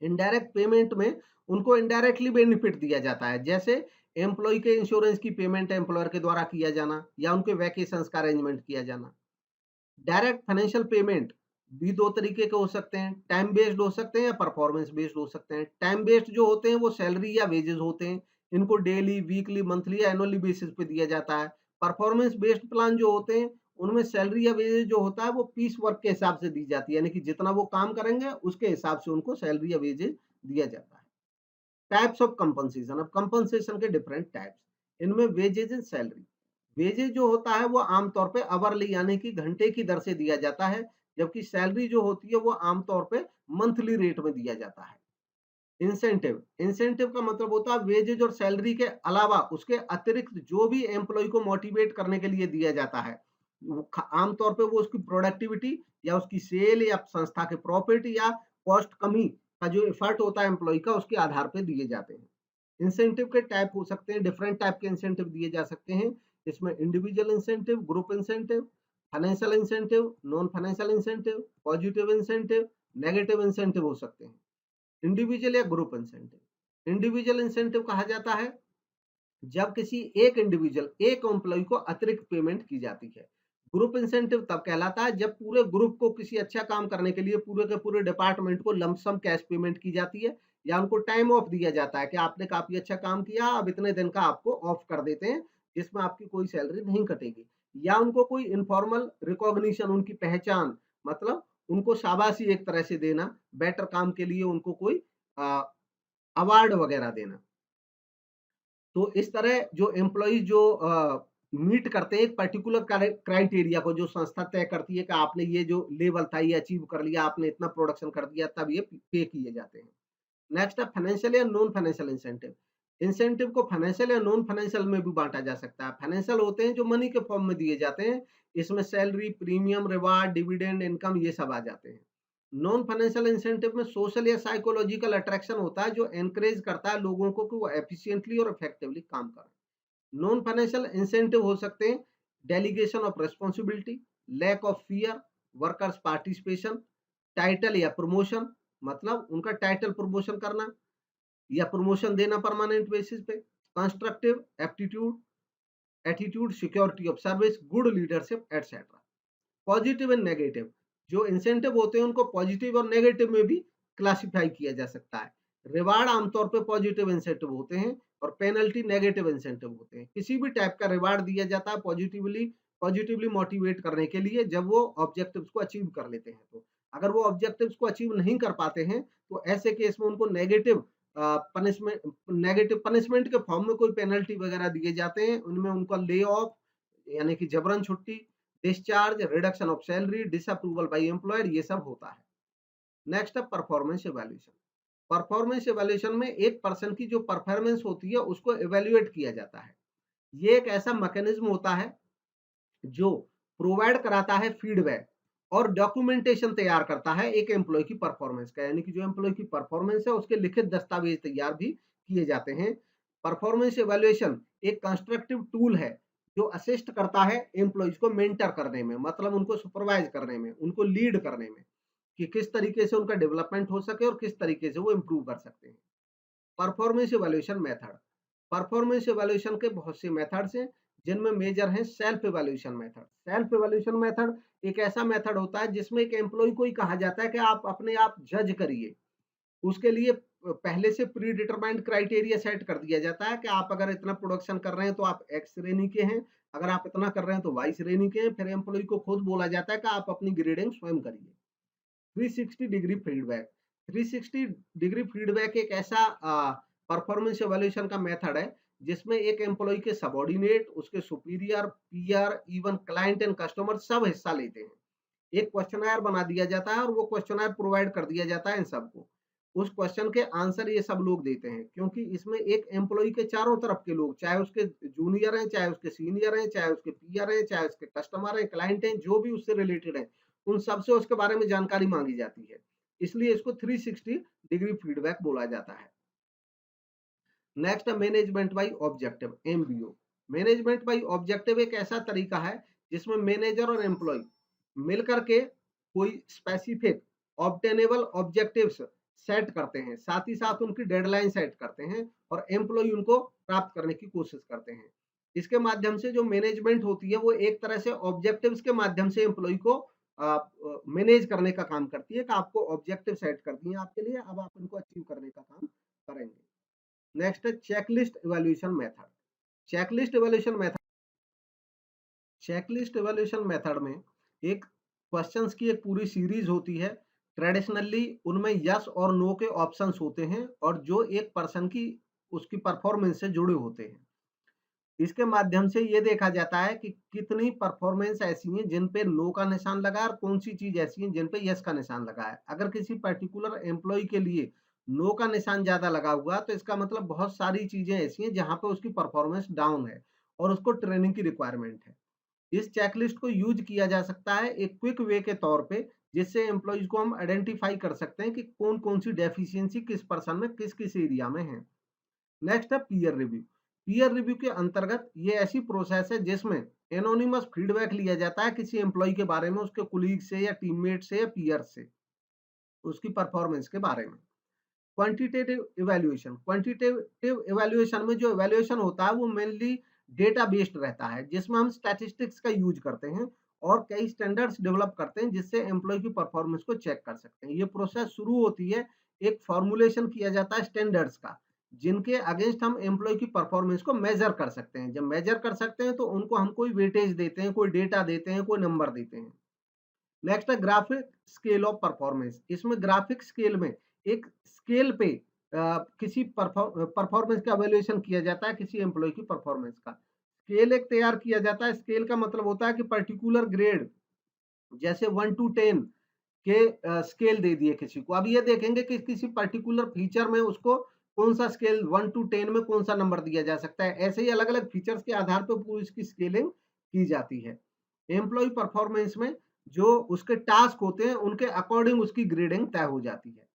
इनडायरेक्ट पेमेंट में उनको इनडायरेक्टली बेनिफिट दिया जाता है, जैसे एम्प्लॉय के इंश्योरेंस की पेमेंट एम्प्लॉयर के द्वारा किया जाना या उनके वैकेशन का अरेंजमेंट किया जाना। डायरेक्ट फाइनेंशियल पेमेंट भी दो तरीके के हो सकते हैं, टाइम बेस्ड हो सकते हैं या परफॉर्मेंस बेस्ड हो सकते हैं। टाइम बेस्ड जो होते हैं वो सैलरी या वेजेस होते हैं, इनको डेली, वीकली, मंथली या एनुअली बेसिस पे दिया जाता है। परफॉर्मेंस बेस्ड प्लान जो होते हैं उनमें सैलरी या वेजेस जो होता है वो पीस वर्क के हिसाब से दी जाती है, यानी कि जितना वो काम करेंगे उसके हिसाब से उनको सैलरी या वेजेस दिया जाता है। Types of compensation. अब कंपनसेशन के डिफरेंट टाइप्स, इनमें वेजेज एंड सैलरी। वेजेज जो होता है वो आमतौर पे अवरली यानी कि घंटे की दर से दिया जाता है, जबकि सैलरी जो होती है वो आमतौर पे मंथली रेट में दिया जाता है। इंसेंटिव, इंसेंटिव का मतलब होता है वेजेज और सैलरी के अलावा उसके अतिरिक्त जो भी एम्प्लॉय को मोटिवेट करने के लिए दिया जाता है। आमतौर पे वो उसकी प्रोडक्टिविटी या उसकी सेल या संस्था के प्रॉफिट या कॉस्ट कमी का जो एफर्ट होता है एम्प्लॉय का उसके आधार पे दिए जाते हैं। इंसेंटिव के टाइप हो सकते हैं, डिफरेंट टाइप के इंसेंटिव दिए जा सकते हैं। इसमें individual incentive, group incentive, financial incentive, non financial incentive, positive incentive, negative incentive हो सकते हैं। इंडिविजुअल या ग्रुप इंसेंटिव। इंडिविजुअल इंसेंटिव कहा जाता है जब किसी एक इंडिविजुअल, एक एम्प्लॉय को अतिरिक्त पेमेंट की जाती है। ग्रुप इंसेंटिव तब कहलाता है जब पूरे ग्रुप को किसी अच्छा काम करने के लिए पूरे के पूरे डिपार्टमेंट को लमसम कैश पेमेंट की जाती है, या उनको टाइम ऑफ दिया जाता है कि आपने काफी अच्छा काम किया, अब इतने दिन का आपको ऑफ कर देते हैं जिसमें आपकी कोई सैलरी नहीं कटेगी। या उनको कोई इनफॉर्मल रिकॉग्निशन, उनकी पहचान, मतलब उनको शाबाशी एक तरह से देना, बेटर काम के लिए उनको कोई अवार्ड वगैरह देना। तो इस तरह जो एम्प्लॉई जो मीट करते हैं एक पर्टिकुलर क्राइटेरिया को, जो संस्था तय करती है कि आपने ये जो लेवल था ये अचीव कर लिया, आपने इतना प्रोडक्शन कर दिया, तब ये पे किए जाते हैं। नेक्स्ट है फाइनेंशियल या नॉन फाइनेंशियल इंसेंटिव। इंसेंटिव को फाइनेंशियल या नॉन फाइनेंशियल में भी बांटा जा सकता है। फाइनेंशियल होते हैं जो मनी के फॉर्म में दिए जाते हैं, इसमें salary, premium, reward, dividend, income ये सब आ जाते हैं। नॉन फाइनेंशियल इंसेंटिव में सोशल या साइकोलॉजिकल अट्रैक्शन होता है जो एनकरेज करता है लोगों को कि वो एफिशिएंटली और इफेक्टिवली काम करें। नॉन फाइनेंशियल इंसेंटिव हो सकते हैं delegation of responsibility, lack of fear, workers participation, title या प्रमोशन, मतलब उनका टाइटल प्रमोशन करना या प्रमोशन देना परमानेंट बेसिस पे, constructive aptitude, attitude, security of service, good leadership etcetera. Positive and negative, जो इंसेंटिव होते हैं उनको पॉजिटिव और नेगेटिव में भी क्लासिफाई किया जा सकता है। रिवार्ड आमतौर पे पॉजिटिव इंसेंटिव होते हैं और पेनल्टी नेगेटिव इंसेंटिव होते हैं। किसी भी टाइप का रिवार्ड दिया जाता है पॉजिटिवली मोटिवेट करने के लिए जब वो ऑब्जेक्टिव्स को अचीव कर लेते हैं। तो अगर वो ऑब्जेक्टिव्स को अचीव नहीं कर पाते हैं तो ऐसे केस में उनको नेगेटिव पनिशमेंट के फॉर्म में कोई पेनल्टी वगैरह दिए जाते हैं। उनमें उनका ले ऑफ यानी कि जबरन छुट्टी, discharge, reduction of salary, disapproval by employer, ये सब होता है। नेक्स्ट है परफॉर्मेंस इवैल्यूएशन। परफॉर्मेंस इवैल्यूएशन में एक पर्सन की जो परफॉर्मेंस होती है उसको इवैल्यूएट किया जाता है। ये एक ऐसा मैकेनिज्म होता है जो प्रोवाइड कराता है फीडबैक और डॉक्यूमेंटेशन तैयार करता है एक एम्प्लॉय की परफॉर्मेंस का, यानी कि जो एम्प्लॉय की परफॉर्मेंस है उसके लिखित दस्तावेज तैयार भी किए जाते हैं। परफॉर्मेंस इवैल्यूएशन एक कंस्ट्रक्टिव टूल है जो असिस्ट करता है एम्प्लॉयज को मेंटर करने में, मतलब उनको सुपरवाइज करने में, उनको लीड करने में, कि किस तरीके से उनका डेवलपमेंट हो सके और किस तरीके से वो इम्प्रूव कर सकते हैं। Performance evaluation method. Performance evaluation के बहुत से मेथड्स हैं जिनमें मेजर हैं self evaluation method. Self evaluation method एक ऐसा मेथड होता है जिसमें एक एम्प्लॉय को ही कहा जाता है कि आप अपने आप जज करिए। उसके लिए पहले से प्री डिटरमाइंड क्राइटेरिया सेट कर दिया जाता है कि आप अगर इतना प्रोडक्शन कर रहे हैं तो आप एक्स श्रेणी के हैं, अगर आप इतना कर रहे हैं तो वाई श्रेणी के हैं। फिर एम्प्लॉय को खुद बोला जाता है कि आप अपनी ग्रेडिंग स्वयं करिए। 360 डिग्री फीडबैक। 360 डिग्री फीडबैक एक ऐसा परफॉर्मेंस इवैल्यूएशन का मेथड है जिसमें एक एम्प्लॉय के सबऑर्डिनेट, उसके superior, PR, even client and customer सब हिस्सा लेते हैं। एक क्वेश्चनर बना दिया जाता है और वो क्वेश्चनर प्रोवाइड कर दिया जाता है इन सबको। उस क्वेश्चन के आंसर ये सब लोग देते हैं, क्योंकि इसमें एक एम्प्लॉय के चारों तरफ के लोग, चाहे उसके जूनियर हैं, चाहे उसके सीनियर हैं, चाहे उसके पीआर हैं, चाहे उसके कस्टमर हैं, क्लाइंट हैं, जो भी उससे रिलेटेड है, उन सबसे उसके बारे में जानकारी मांगी जाती है। इसलिए इसको 360 डिग्री फीडबैक बोला जाता है। नेक्स्ट है management by objective, MBO. Management by objective एक ऐसा तरीका है जिसमें मैनेजर और एम्प्लॉय मिलकर के कोई स्पेसिफिक ऑब्टेनेबल ऑब्जेक्टिव्स सेट करते हैं, साथ ही साथ उनकी डेडलाइन सेट करते हैं और एम्प्लॉय उनको प्राप्त करने की कोशिश करते हैं। इसके माध्यम से जो मैनेजमेंट होती है वो एक तरह से ऑब्जेक्टिव्स के माध्यम से एम्प्लॉय को मैनेज करने का काम करती है कि आपको ऑब्जेक्टिव सेट कर दिए आपके लिए, अब आप इनको अचीव करने का काम करेंगे। नेक्स्ट है checklist evaluation method. Checklist evaluation method checklist evaluation method में एक क्वेश्चंस की एक पूरी सीरीज होती है। ट्रेडिशनली उनमें यस और नो के ऑप्शंस होते हैं और जो एक पर्सन की उसकी परफॉर्मेंस से जुड़े होते हैं। इसके माध्यम से ये देखा जाता है कि कितनी परफॉर्मेंस ऐसी हैं जिन पे नो का निशान लगा है और कौन सी चीज ऐसी है जिन पे यस का निशान लगा है। अगर किसी पर्टिकुलर एम्प्लॉय के लिए नो का निशान ज्यादा लगा हुआ तो इसका मतलब बहुत सारी चीजें ऐसी हैं जहां पे उसकी परफॉर्मेंस डाउन है और उसको ट्रेनिंग की रिक्वायरमेंट है। इस चेकलिस्ट को यूज किया जा सकता है एक क्विक वे के तौर पे, जिससे एम्प्लॉयज को हम आइडेंटिफाई कर सकते हैं कि कौन कौन सी डेफिशिएंसी किस पर्सन में किस किस एरिया में है। नेक्स्ट है पीयर रिव्यू। पीयर रिव्यू के अंतर्गत ये ऐसी प्रोसेस है जिसमें एनोनिमस फीडबैक लिया जाता है किसी एम्प्लॉय के बारे में, उसके कुलीग से या टीममेट से या पीयर से, उसकी परफॉर्मेंस के बारे में। क्वांटिटेटिव इवैल्यूएशन में जो इवैल्यूएशन होता है वो मेनली डेटा बेस्ड रहता है, जिसमें हम स्टैटिस्टिक्स का यूज करते हैं और कई स्टैंडर्ड्स डेवलप करते हैं जिससे एम्प्लॉय की परफॉर्मेंस को चेक कर सकते हैं। ये प्रोसेस शुरू होती है, एक फॉर्मुलेशन किया जाता है स्टैंडर्ड्स का, जिनके अगेंस्ट हम एम्प्लॉय की परफॉर्मेंस को मेजर कर सकते हैं। जब मेजर कर सकते हैं तो उनको हम कोई वेटेज देते हैं, कोई डेटा देते हैं, कोई नंबर देते हैं। नेक्स्ट है ग्राफिक स्केल ऑफ परफॉर्मेंस। इसमें ग्राफिक स्केल में एक स्केल पे किसी परफॉर्मेंस का एवेल्यूएशन किया जाता है, किसी एम्प्लॉय की परफॉर्मेंस का स्केल एक तैयार किया जाता है। स्केल का मतलब होता है कि पर्टिकुलर ग्रेड, जैसे 1 to 10 के स्केल दे दिए किसी को। अब ये देखेंगे कि किसी पर्टिकुलर फीचर में उसको कौन सा स्केल 1 to 10 में कौन सा नंबर दिया जा सकता है। ऐसे ही अलग अलग फीचर्स के आधार पर पूरी इसकी स्केलिंग की जाती है। एम्प्लॉय परफॉर्मेंस में जो उसके टास्क होते हैं उनके अकॉर्डिंग उसकी ग्रेडिंग तय हो जाती है।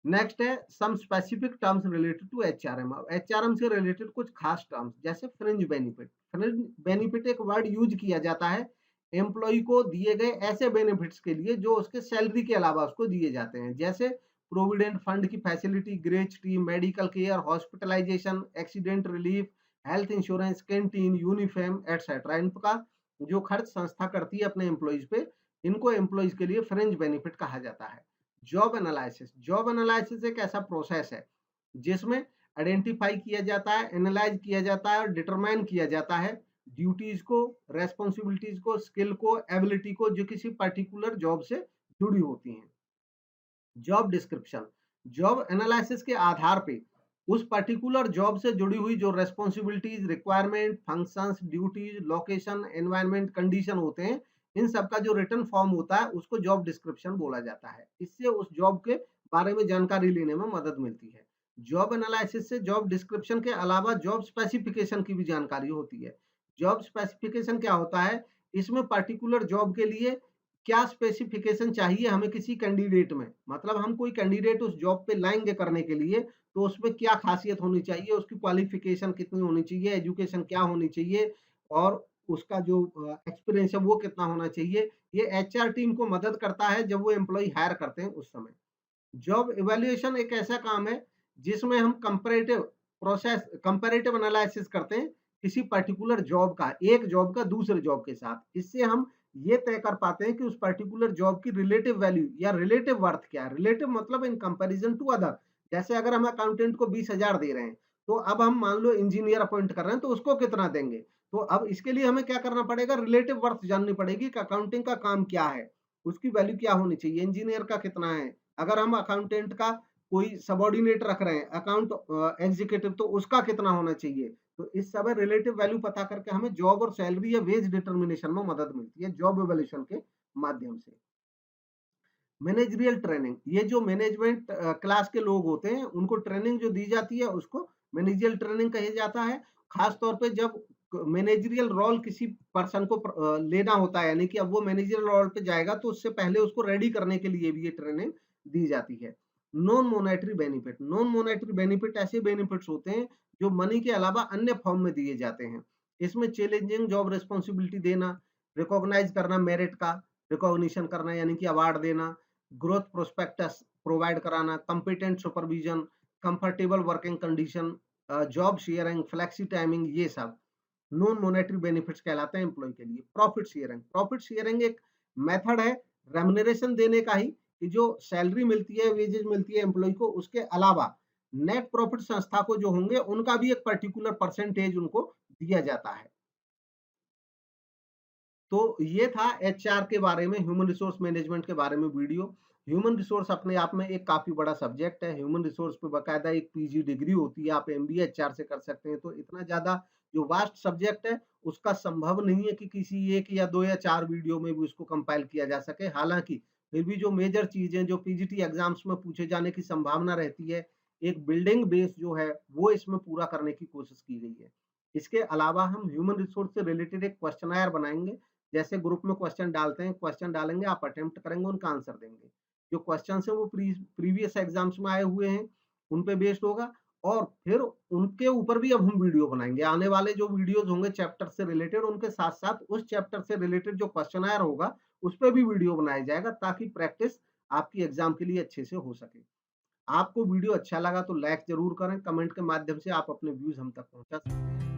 नेक्स्ट है some specific terms related to HRM. अब एचआरएम से रिलेटेड कुछ खास टर्म्स, जैसे फ्रिंज बेनिफिट। फ्रिंज बेनिफिट एक वर्ड यूज किया जाता है एम्प्लॉय को दिए गए ऐसे बेनिफिट्स के लिए जो उसके सैलरी के अलावा उसको दिए जाते हैं, जैसे प्रोविडेंट फंड की facility, gratuity, medical care, hospitalisation, accident relief, health insurance, canteen, uniform etcetera. इनका जो खर्च संस्था करती है अपने एम्प्लॉयज पे, इनको एम्प्लॉयज के लिए फ्रिंज बेनिफिट कहा जाता है। Job analysis. जॉब एनालिसिस एक ऐसा प्रोसेस है जिसमें आइडेंटिफाई किया जाता है, एनालाइज किया जाता है और डिटरमाइन किया जाता है ड्यूटीज को, रेस्पॉन्सिबिलिटीज को, स्किल को, एबिलिटी को, जो किसी पर्टिकुलर जॉब से जुड़ी होती हैं। Job description. जॉब एनालिसिस के आधार पे उस पर्टिकुलर जॉब से जुड़ी हुई जो responsibilities, requirement, functions, duties, location, environment, condition होते हैं, इन सब का जो रिटर्न फॉर्म होता है उसको जॉब डिस्क्रिप्शन बोला जाता है। इससे उस जॉब के बारे में जानकारी लेने में मदद मिलती है। जॉब एनालिसिस से जॉब डिस्क्रिप्शन के अलावा जॉब स्पेसिफिकेशन की भी जानकारी होती है। जॉब स्पेसिफिकेशन क्या होता है? इसमें पर्टिकुलर जॉब के लिए क्या स्पेसिफिकेशन चाहिए हमें किसी कैंडिडेट में, मतलब हम कोई कैंडिडेट उस जॉब पे लाएंगे करने के लिए, तो उसमें क्या खासियत होनी चाहिए, उसकी क्वालिफिकेशन कितनी होनी चाहिए, एजुकेशन क्या होनी चाहिए और उसका जो एक्सपीरियंस है वो कितना होना चाहिए। ये एचआर टीम को मदद करता है जब वो एम्प्लॉय हायर करते हैं उस समय। जॉब इवैल्यूएशन एक ऐसा काम है जिसमें हम कंपैरेटिव एनालिसिस करते हैं किसी पर्टिकुलर जॉब का, एक जॉब का दूसरे जॉब के साथ। इससे हम ये तय कर पाते हैं कि उस पर्टिकुलर जॉब की रिलेटिव वैल्यू या रिलेटिव वर्थ क्या है। रिलेटिव मतलब इन कंपैरिजन टू अदर। जैसे अगर हम अकाउंटेंट को 20,000 दे रहे हैं, तो अब हम मान लो इंजीनियर अपॉइंट कर रहे हैं तो उसको कितना देंगे। तो अब इसके लिए हमें क्या करना पड़ेगा, रिलेटिव वर्थ जाननी पड़ेगी कि अकाउंटिंग का काम क्या है, उसकी वैल्यू क्या होनी चाहिए, इंजीनियर का कितना है। अगर हम अकाउंटेंट का कोई सबॉर्डिनेट रख रहे हैं अकाउंट एग्जीक्यूटिव, तो उसका कितना होना चाहिए। तो इस सब रिलेटिव वैल्यू पता करके हमें जॉब और सैलरी या वेज डिटर्मिनेशन में मदद मिलती है जॉब इवैल्यूएशन के माध्यम से। Managerial training. ये जो मैनेजमेंट क्लास के लोग होते हैं उनको ट्रेनिंग जो दी जाती है उसको मैनेजरियल ट्रेनिंग कहा जाता है। खास तौर पे जब मैनेजरियल रोल किसी पर्सन को लेना होता है, यानी कि अब वो मैनेजरियल रोल पे जाएगा तो उससे पहले उसको रेडी करने के लिए भी ये ट्रेनिंग दी जाती है। Non monetary benefit. Non monetary benefit ऐसे बेनिफिट्स होते हैं जो मनी के अलावा अन्य फॉर्म में दिए जाते हैं। इसमें चैलेंजिंग जॉब रिस्पॉन्सिबिलिटी देना, रिकॉग्नाइज करना मेरिट का, रिकॉग्निशन करना यानी कि अवार्ड देना, ग्रोथ प्रोस्पेक्टस प्रोवाइड कराना, competent supervision, comfortable working condition, job sharing, flexi timing, ये सब नॉन मोनेटरी बेनिफिट्स कहलाते हैं एम्प्लॉय के लिए। Profit sharing. प्रॉफिट शेयरिंग एक मेथड है रेम्युनरेशन देने का ही, कि जो सैलरी मिलती है, वेजेस मिलती है एम्प्लॉय को, उसके अलावा नेट प्रॉफिट संस्था को जो होंगे उनका भी एक पर्टिकुलर परसेंटेज उनको दिया जाता है। तो ये था एचआर के बारे में, ह्यूमन रिसोर्स मैनेजमेंट के बारे में वीडियो। ह्यूमन रिसोर्स अपने आप में एक काफी बड़ा सब्जेक्ट है। ह्यूमन रिसोर्स पे बकायदा एक पीजी डिग्री होती है, आप एमबीए एचआर से कर सकते हैं। तो इतना ज्यादा जो वास्ट सब्जेक्ट है उसका संभव नहीं है कि किसी एक या दो या चार वीडियो में भी उसको कंपाइल किया जा सके। हालांकि फिर भी जो मेजर चीजें जो पीजीटी एग्जाम्स में पूछे जाने की संभावना रहती है, एक बिल्डिंग बेस जो है वो इसमें पूरा करने की कोशिश की गई है। इसके अलावा हम ह्यूमन रिसोर्स से रिलेटेड एक क्वेश्चनायर बनाएंगे। जैसे ग्रुप में क्वेश्चन डालते हैं, क्वेश्चन डालेंगे, आप अटेम्प्ट करेंगे, उनका आंसर देंगे। जो क्वेश्चन है वो प्रीवियस एग्जाम्स में आए हुए हैं उन पे बेस्ड होगा, और फिर उनके ऊपर भी अब हम वीडियो बनाएंगे। आने वाले जो वीडियोज होंगे चैप्टर से रिलेटेड, उनके साथ साथ उस चैप्टर से रिलेटेड जो क्वेश्चन होगा उस पर भी वीडियो बनाया जाएगा, ताकि प्रैक्टिस आपकी एग्जाम के लिए अच्छे से हो सके। आपको वीडियो अच्छा लगा तो लाइक जरूर करें, कमेंट के माध्यम से आप अपने व्यूज हम तक पहुंचा सकते हैं।